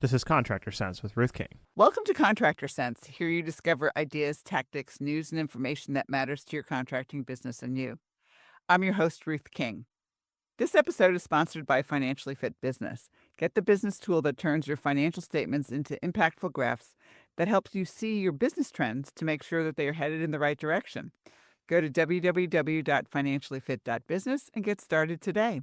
This is Contractor Sense with Ruth King. Welcome to Contractor Sense. Here you discover ideas, tactics, news, and information that matters to your contracting business and you. I'm your host, Ruth King. This episode is sponsored by Financially Fit Business. Get the business tool that turns your financial statements into impactful graphs that helps you see your business trends to make sure that they are headed in the right direction. Go to www.financiallyfit.business and get started today.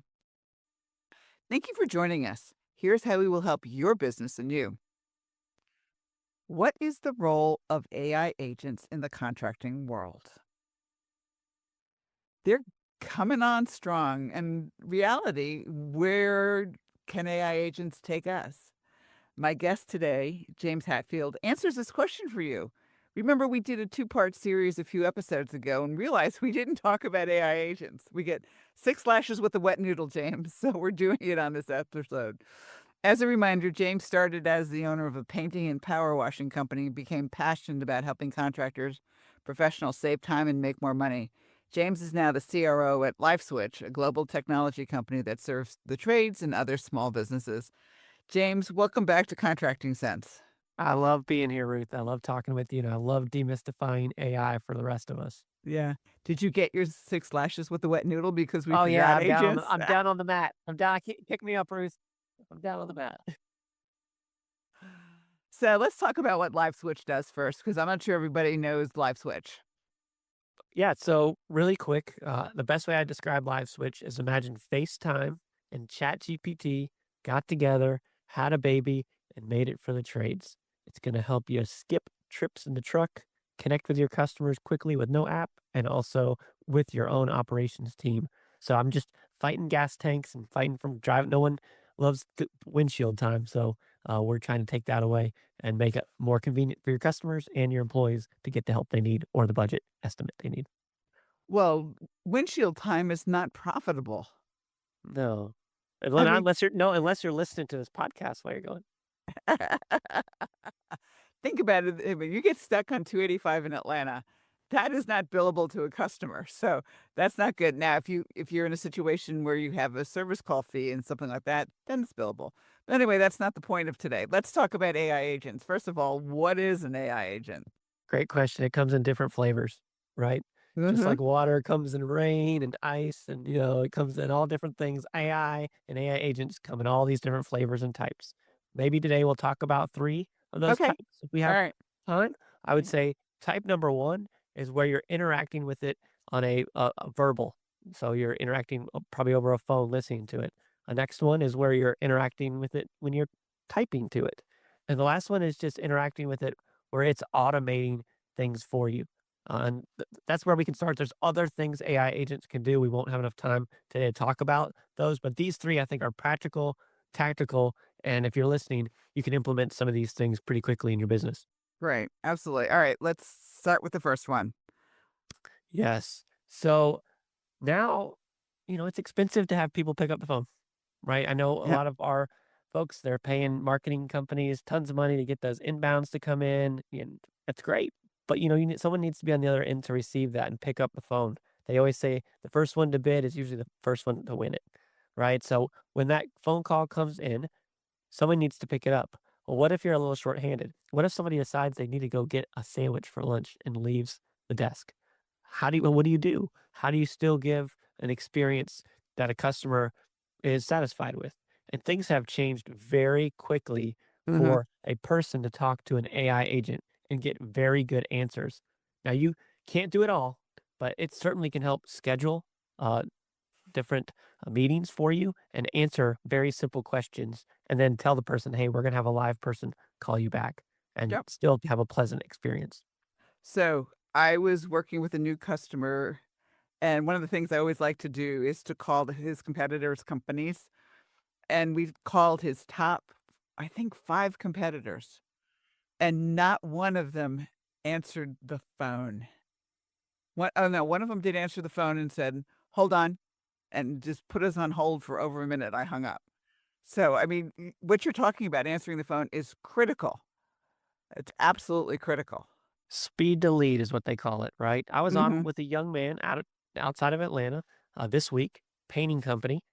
Thank you for joining us. Here's how we will help your business and you. What is the role of AI agents in the contracting world? They're coming on strong. And reality, where can AI agents take us? My guest today, James Hatfield, answers this question for you. Remember, we did a two-part series a few episodes ago and realized we didn't talk about AI agents. We get 6 lashes with a wet noodle, James, so we're doing it on this episode. As a reminder, James started as the owner of a painting and power washing company and became passionate about helping contractors, professionals save time and make more money. James is now the CRO at LifeSwitch, a global technology company that serves the trades and other small businesses. James, welcome back to Contracting Sense. I love being here, Ruth. I love talking with you, and I love demystifying AI for the rest of us. Yeah. Did you get your 6 lashes with the wet noodle because we Oh yeah, forgot agents? I'm down on the mat. I'm down. Pick me up, Ruth. I'm down on the mat. So let's talk about what LifeSwitch does first, because I'm not sure everybody knows LifeSwitch. Yeah. So really quick, the best way I describe LiveSwitch is imagine FaceTime and ChatGPT got together, had a baby, and made it for the trades. It's going to help you skip trips in the truck, connect with your customers quickly with no app, and also with your own operations team. So I'm just fighting gas tanks and fighting from driving. No one loves windshield time. So we're trying to take that away and make it more convenient for your customers and your employees to get the help they need or the budget estimate they need. Well, windshield time is not profitable. No. I mean, Unless you're listening to this podcast while you're going. think about it. If you get stuck on 285 in Atlanta, that is not billable to a customer. So that's not good. Now, if you're in a situation where you have a service call fee and something like that, then it's billable. But anyway, that's not the point of today. Let's talk about AI agents. First of all, what is an AI agent? Great question. It comes in different flavors, right? Just Mm-hmm. like water comes in rain and ice, and it comes in all different things. AI and AI agents come in all these different flavors and types. Maybe today we'll talk about 3 of those Okay. types if we All have right. time. I would say type number 1 is where you're interacting with it on a verbal. So you're interacting probably over a phone, listening to it. The next one is where you're interacting with it when you're typing to it. And the last one is just interacting with it where it's automating things for you. And that's where we can start. There's other things AI agents can do. We won't have enough time today to talk about those, but these 3 I think are practical, tactical, and if you're listening, you can implement some of these things pretty quickly in your business. Right. Absolutely. All right. Let's start with the first one. Yes. So now, it's expensive to have people pick up the phone, right? I know a Yeah. lot of our folks, they're paying marketing companies tons of money to get those inbounds to come in, and that's great. But someone needs to be on the other end to receive that and pick up the phone. They always say the first one to bid is usually the first one to win it, right? So when that phone call comes in, someone needs to pick it up. Well, what if you're a little shorthanded? What if somebody decides they need to go get a sandwich for lunch and leaves the desk? What do you do? How do you still give an experience that a customer is satisfied with? And things have changed very quickly Mm-hmm. for a person to talk to an AI agent and get very good answers. Now, you can't do it all, but it certainly can help schedule uh, different meetings for you and answer very simple questions and then tell the person, hey, we're going to have a live person call you back and Yep. still have a pleasant experience. So I was working with a new customer, and one of the things I always like to do is to call his competitors' companies. And we called his top, I think, 5 competitors, and not one of them answered the phone. Oh no, one of them did answer the phone and said, "Hold on," and just put us on hold for over a minute. I hung up. So, I mean, what you're talking about, answering the phone, is critical. It's absolutely critical. Speed to lead is what they call it, right? I was on Mhm. with a young man outside of Atlanta this week, painting company,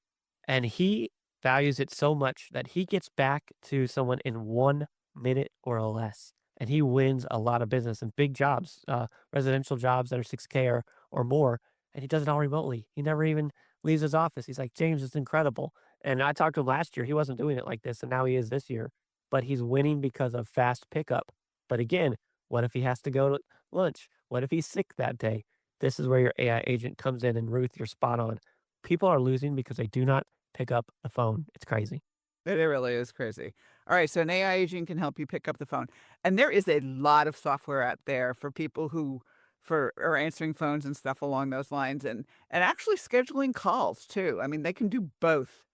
and he values it so much that he gets back to someone in 1 minute or less. And he wins a lot of business and big jobs, residential jobs that are 6K or more. And he does it all remotely. He never even leaves his office. He's like, James, it's incredible. And I talked to him last year. He wasn't doing it like this. And now he is this year. But he's winning because of fast pickup. But again, what if he has to go to lunch? What if he's sick that day? This is where your AI agent comes in. And Ruth, you're spot on. People are losing because they do not pick up the phone. It's crazy. It really is crazy. All right, so an AI agent can help you pick up the phone. And there is a lot of software out there for people who for are answering phones and stuff along those lines and actually scheduling calls too. I mean, they can do both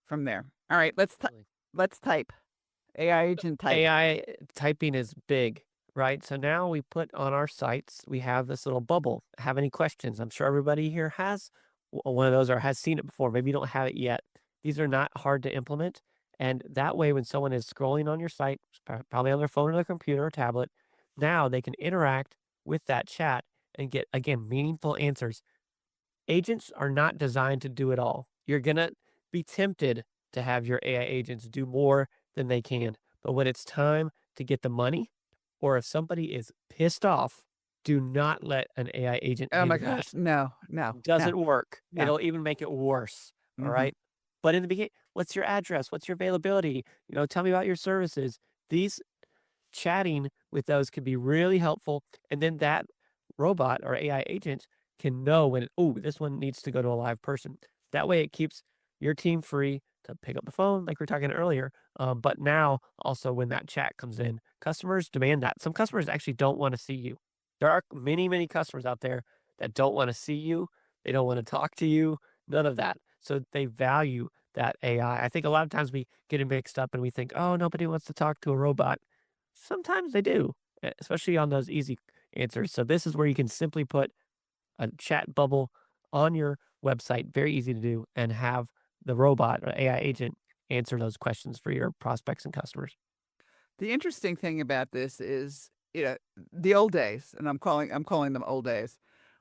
from there. All right, Really. let's type. AI agent type. AI typing is big, right? So now we put on our sites, we have this little bubble. Have any questions? I'm sure everybody here has one of those or has seen it before. Maybe you don't have it yet. These are not hard to implement. And that way, when someone is scrolling on your site, probably on their phone or their computer or tablet, now they can interact with that chat and get, again, meaningful answers. Agents are not designed to do it all. You're going to be tempted to have your AI agents do more than they can. But when it's time to get the money, or if somebody is pissed off, do not let an AI agent Oh my handle that. gosh, no, no, no, Doesn't work. no. It'll even make it worse. All Mhm. right. But in the beginning, what's your address? What's your availability? Tell me about your services. These chatting with those can be really helpful. And then that robot or AI agent can know when, oh, this one needs to go to a live person. That way it keeps your team free to pick up the phone, like we were talking earlier. But now also when that chat comes in, customers demand that. Some customers actually don't want to see you. There are many, many customers out there that don't want to see you. They don't want to talk to you, none of that. So they value that AI. I think a lot of times we get it mixed up and we think, oh, nobody wants to talk to a robot. Sometimes they do, especially on those easy answers. So this is where you can simply put a chat bubble on your website, very easy to do, and have the robot or AI agent answer those questions for your prospects and customers. The interesting thing about this is, the old days, and I'm calling them old days.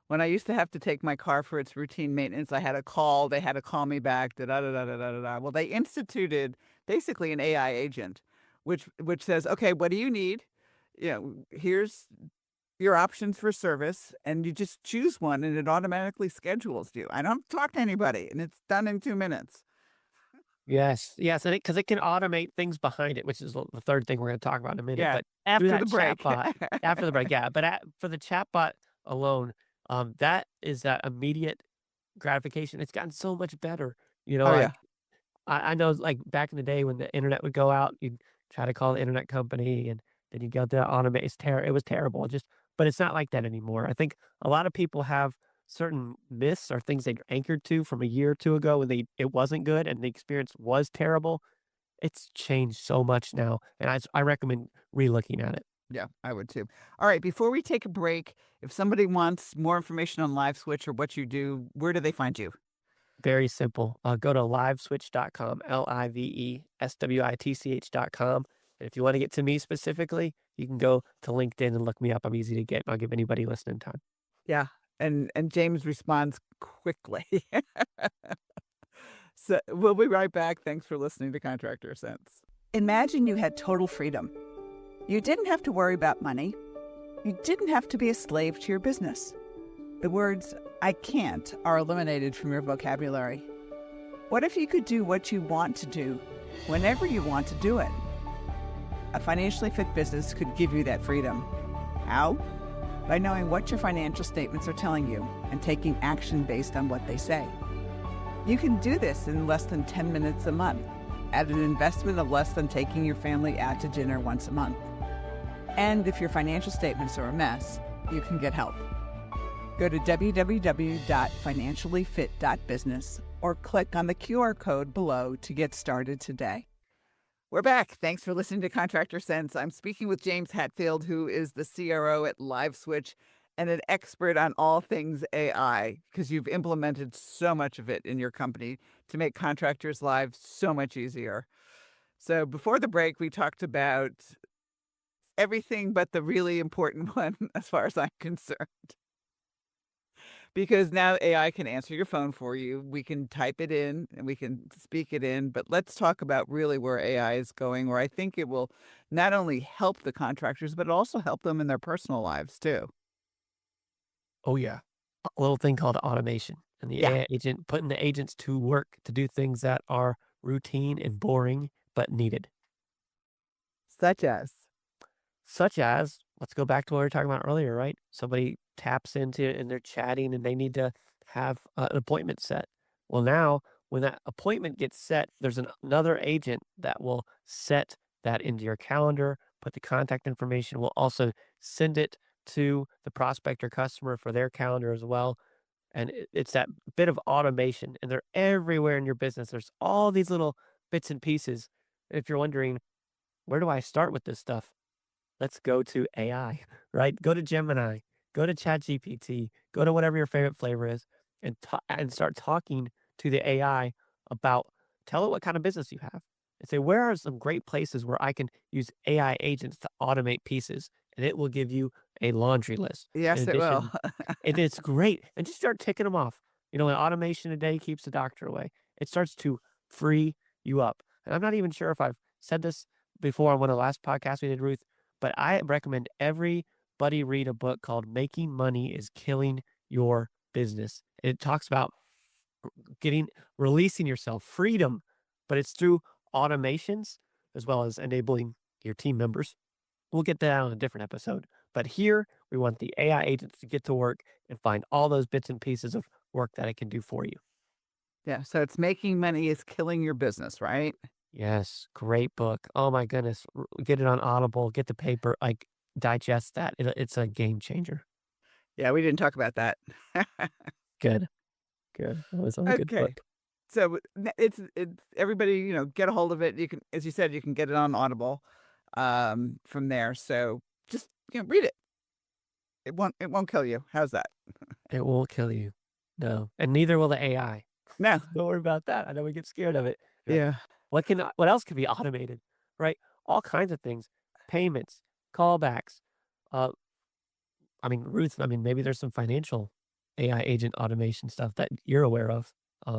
When I used to have to take my car for its routine maintenance, I had a call, they had to call me back, da da da da da da da. Well, they instituted basically an AI agent, which says, okay, what do you need? Here's your options for service, and you just choose one, and it automatically schedules you. I don't talk to anybody, and it's done in 2 minutes. Yes, yes, and because it can automate things behind it, which is the third thing we're going to talk about in a minute. Yeah, But through after the that break. chatbot after the break, yeah. But for the chatbot alone, that is that immediate gratification. It's gotten so much better. Oh yeah. Like I know, like, back in the day when the internet would go out, you'd try to call the internet company, and then you go to automate it was terrible, just but it's not like that anymore. I think a lot of people have certain myths or things they're anchored to from a year or 2 ago when it wasn't good and the experience was terrible. It's changed so much now, and I recommend relooking at it. Yeah, I would too. All right, before we take a break, if somebody wants more information on Live Switch or what you do, where do they find you? Very simple. Go to liveswitch.com, liveswitch.com. And if you want to get to me specifically, you can go to LinkedIn and look me up. I'm easy to get. I'll give anybody listening time. Yeah, and James responds quickly. So we'll be right back. Thanks for listening to Contractor Sense. Imagine you had total freedom. You didn't have to worry about money. You didn't have to be a slave to your business. The words "I can't" are eliminated from your vocabulary. What if you could do what you want to do, whenever you want to do it? A financially fit business could give you that freedom. How? By knowing what your financial statements are telling you and taking action based on what they say. You can do this in less than 10 minutes a month, at an investment of less than taking your family out to dinner once a month. And if your financial statements are a mess, you can get help. Go to www.financiallyfit.business or click on the QR code below to get started today. We're back. Thanks for listening to Contractor Sense. I'm speaking with James Hatfield, who is the CRO at LiveSwitch and an expert on all things AI, because you've implemented so much of it in your company to make contractors' lives so much easier. So before the break, we talked about everything but the really important one, as far as I'm concerned. Because now AI can answer your phone for you. We can type it in and we can speak it in. But let's talk about really where AI is going, where I think it will not only help the contractors, but also help them in their personal lives too. Oh, yeah. A little thing called automation and the Yeah. AI agent putting the agents to work to do things that are routine and boring, but needed. Such as. Such as, let's go back to what we were talking about earlier, right? Somebody taps into it and they're chatting and they need to have an appointment set. Well, now when that appointment gets set, there's another agent that will set that into your calendar, put the contact information, will also send it to the prospect or customer for their calendar as well. And it's that bit of automation, and they're everywhere in your business. There's all these little bits and pieces. If you're wondering, where do I start with this stuff? Let's go to AI, right? Go to Gemini, go to ChatGPT, go to whatever your favorite flavor is, and start talking to the AI about tell it what kind of business you have, and say where are some great places where I can use AI agents to automate pieces, and it will give you a laundry list. In Yes, it will. addition, and it's great, and just start ticking them off. You know, an automation a day keeps the doctor away. It starts to free you up, and I'm not even sure if I've said this before on one of the last podcasts we did, Ruth, but I recommend everybody read a book called Making Money is Killing Your Business. It talks about releasing yourself, freedom, but it's through automations as well as enabling your team members. We'll get that on a different episode. But here we want the AI agents to get to work and find all those bits and pieces of work that it can do for you. Yeah. So it's making money is killing your business, right? Yes, great book. Oh my goodness. Get it on Audible, get the paper, like digest that. It's a game changer. Yeah, we didn't talk about that. Good, good. That was a good Okay. book. So it's everybody, get a hold of it. You can, as you said, you can get it on Audible from there. So just, read it. It won't kill you. How's that? It won't kill you. No, and neither will the AI. No. Don't worry about that. I know we get scared of it. You're like, Yeah. what else could be automated, right? All kinds of things, payments, callbacks. Uh, I mean, Ruth, maybe there's some financial AI agent automation stuff that you're aware of.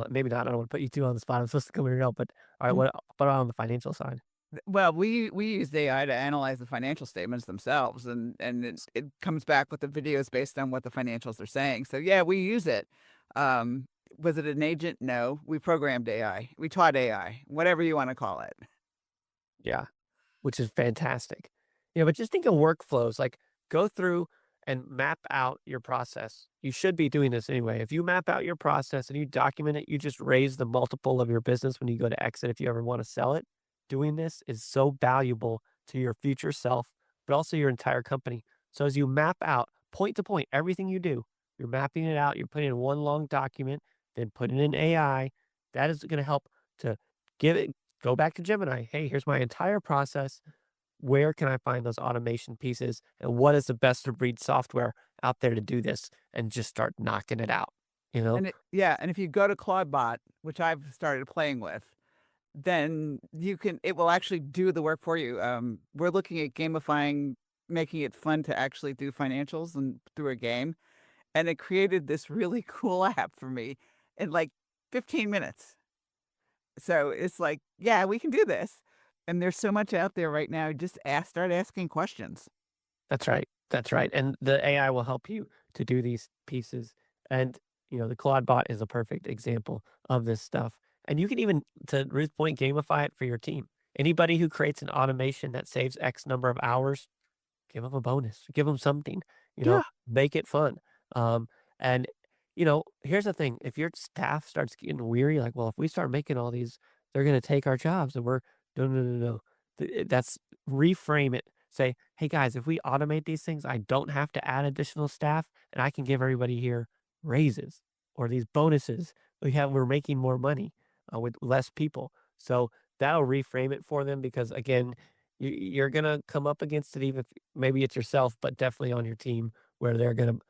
Maybe not. I don't want to put you two on the spot. I'm supposed to come here and help, but all right, what about on the financial side? Well, we use AI to analyze the financial statements themselves, and it comes back with the videos based on what the financials are saying. So yeah, we use it. Was it an agent? No, we programmed AI. We taught AI, whatever you want to call it. Yeah, which is fantastic. But just think of workflows, like go through and map out your process. You should be doing this anyway. If you map out your process and you document it, you just raise the multiple of your business when you go to exit if you ever want to sell it. Doing this is so valuable to your future self, but also your entire company. So as you map out point to point everything you do, you're mapping it out, you're putting it in one long document, then put it in AI. That is going to help to go back to Gemini. Hey, here's my entire process. Where can I find those automation pieces? And what is the best of breed software out there to do this? And just start knocking it out, you know? And if you go to Claudebot, which I've started playing with, then it will actually do the work for you. We're looking at gamifying, making it fun to actually do financials and through a game. And it created this really cool app for me in like 15 minutes. So it's like, yeah, we can do this. And there's so much out there right now. Just start asking questions. That's right. That's right. And the AI will help you to do these pieces. And, the Claude bot is a perfect example of this stuff. And you can even, to Ruth's point, gamify it for your team. Anybody who creates an automation that saves X number of hours, give them a bonus, give them something, Yeah. make it fun. And, here's the thing. If your staff starts getting weary, like, well, if we start making all these, they're going to take our jobs and no, no, no, no. That's reframe it. Say, hey guys, if we automate these things, I don't have to add additional staff and I can give everybody here raises or these bonuses. We're making more money with less people. So that'll reframe it for them because again, you're going to come up against it, even if maybe it's yourself, but definitely on your team where they're going to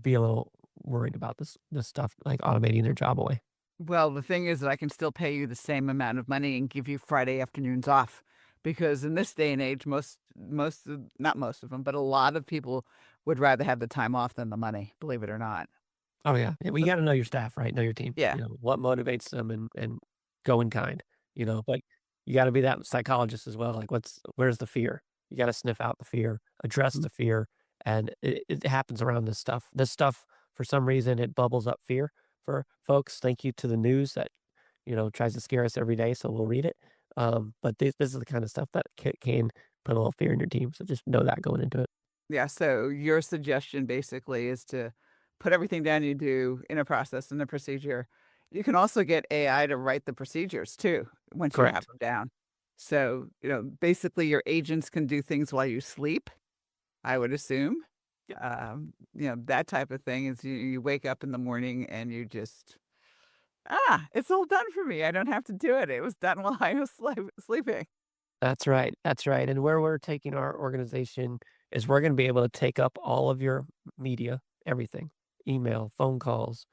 be a little worried about this stuff, like automating their job away. Well, the thing is that I can still pay you the same amount of money and give you Friday afternoons off. Because in this day and age, not most of them, but a lot of people would rather have the time off than the money, believe it or not. Oh yeah. Yeah, well, you got to know your staff, right? Know your team. Yeah. What motivates them and go in kind. But you got to be that psychologist as well. Like, where's the fear? You got to sniff out the fear, address the fear, and it happens around this stuff. This stuff, for some reason, it bubbles up fear for folks. Thank you to the news that tries to scare us every day, so we'll read it. But this is the kind of stuff that can put a little fear in your team. So just know that going into it. Yeah, so your suggestion basically is to put everything down you do in a process and a procedure. You can also get AI to write the procedures too, once you have Correct. them down. So, basically your agents can do things while you sleep, I would assume. Yep. That type of thing is you wake up in the morning and you just, it's all done for me. I don't have to do it. It was done while I was sleeping. That's right. That's right. And where we're taking our organization is we're going to be able to take up all of your media, everything, email, phone calls,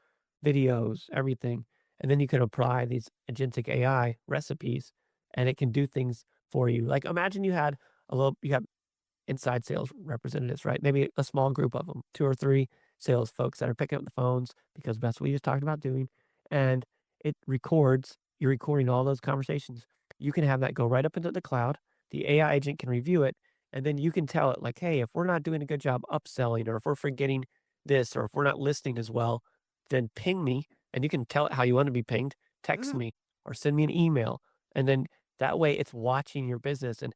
videos, everything. And then you can apply these agentic AI recipes and it can do things for you. Like imagine you have inside sales representatives, right? Maybe a small group of them, 2 or 3 sales folks that are picking up the phones because that's what you just talked about doing. And you're recording all those conversations. You can have that go right up into the cloud. The AI agent can review it. And then you can tell it like, hey, if we're not doing a good job upselling, or if we're forgetting this, or if we're not listening as well, then ping me. And you can tell it how you want to be pinged, text Mhm. me, or send me an email. And then that way it's watching your business and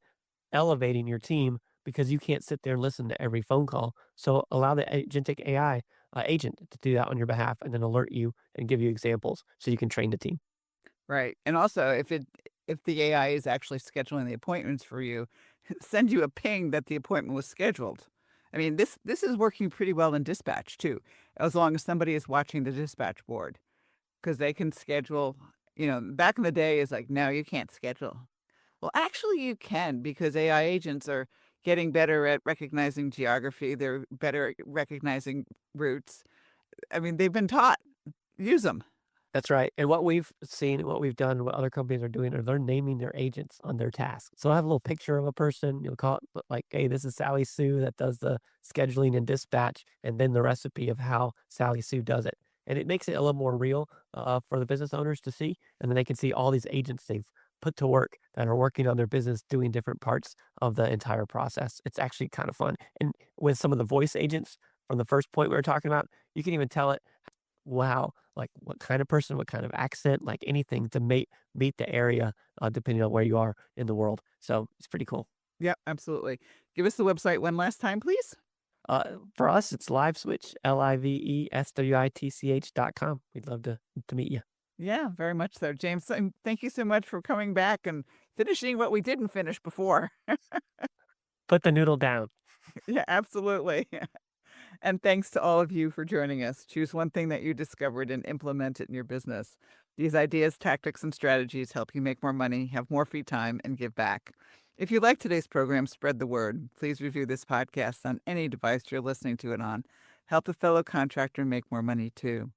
elevating your team because you can't sit there and listen to every phone call. So allow the agentic AI agent to do that on your behalf and then alert you and give you examples so you can train the team. Right. And also if the AI is actually scheduling the appointments for you, send you a ping that the appointment was scheduled. I mean, this is working pretty well in dispatch too, as long as somebody is watching the dispatch board because they can schedule, back in the day is like, no, you can't schedule. Well, actually you can because AI agents are getting better at recognizing geography. They're better at recognizing routes. I mean, they've been taught. Use them. That's right. And what we've seen, what we've done, what other companies are doing, are they're naming their agents on their tasks. So I have a little picture of a person, you'll call it like, hey, this is Sally Sue that does the scheduling and dispatch, and then the recipe of how Sally Sue does it. And it makes it a little more real for the business owners to see. And then they can see all these agents they've put to work that are working on their business, doing different parts of the entire process. It's actually kind of fun. And with some of the voice agents from the first point we were talking about, you can even tell it, wow, like what kind of person, what kind of accent, like anything to meet the area, depending on where you are in the world. So it's pretty cool. Yep, absolutely. Give us the website one last time, please. For us, it's LiveSwitch, LiveSwitch.com. We'd love to meet you. Yeah, very much so. James, thank you so much for coming back and finishing what we didn't finish before. Put the noodle down. Yeah, absolutely. And thanks to all of you for joining us. Choose one thing that you discovered and implement it in your business. These ideas, tactics, and strategies help you make more money, have more free time, and give back. If you like today's program, spread the word. Please review this podcast on any device you're listening to it on. Help a fellow contractor make more money too.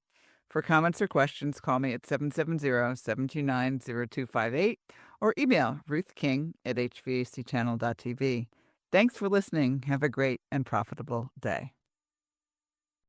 For comments or questions, call me at 770-729-0258 or email Ruth King at hvacchannel.tv. Thanks for listening. Have a great and profitable day.